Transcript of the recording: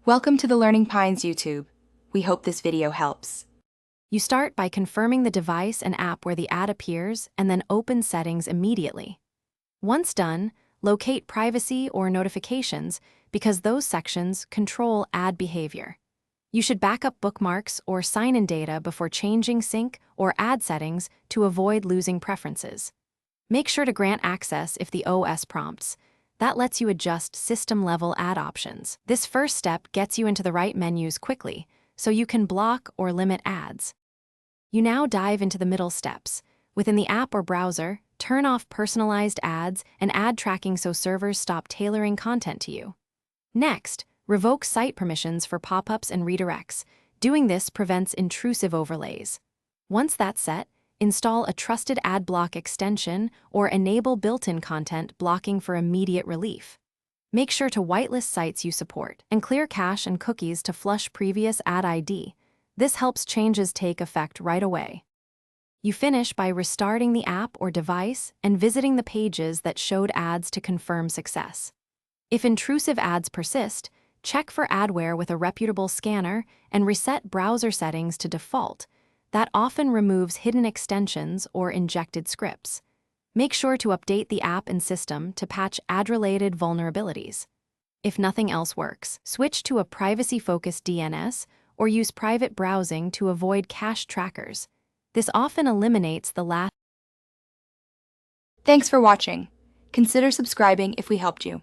Welcome to the Learning Pines YouTube. We hope this video helps. You start by confirming the device and app where the ad appears and then open Settings immediately. Once done, locate Privacy or Notifications because those sections control ad behavior. You should back up bookmarks or sign-in data before changing sync or ad settings to avoid losing preferences. Make sure to grant access if the OS prompts. That lets you adjust system-level ad options. This first step gets you into the right menus quickly, so you can block or limit ads. You now dive into the middle steps. Within the app or browser, turn off personalized ads and ad tracking so servers stop tailoring content to you. Next, revoke site permissions for pop-ups and redirects. Doing this prevents intrusive overlays. Once that's set, install a trusted ad block extension or enable built-in content blocking for immediate relief. Make sure to whitelist sites you support and clear cache and cookies to flush previous ad ID. This helps changes take effect right away. You finish by restarting the app or device and visiting the pages that showed ads to confirm success. If intrusive ads persist, check for adware with a reputable scanner and reset browser settings to default. That often removes hidden extensions or injected scripts. Make sure to update the app and system to patch ad-related vulnerabilities. If nothing else works, switch to a privacy-focused DNS or use private browsing to avoid cached trackers. This often eliminates the last. Thanks for watching. Consider subscribing if we helped you.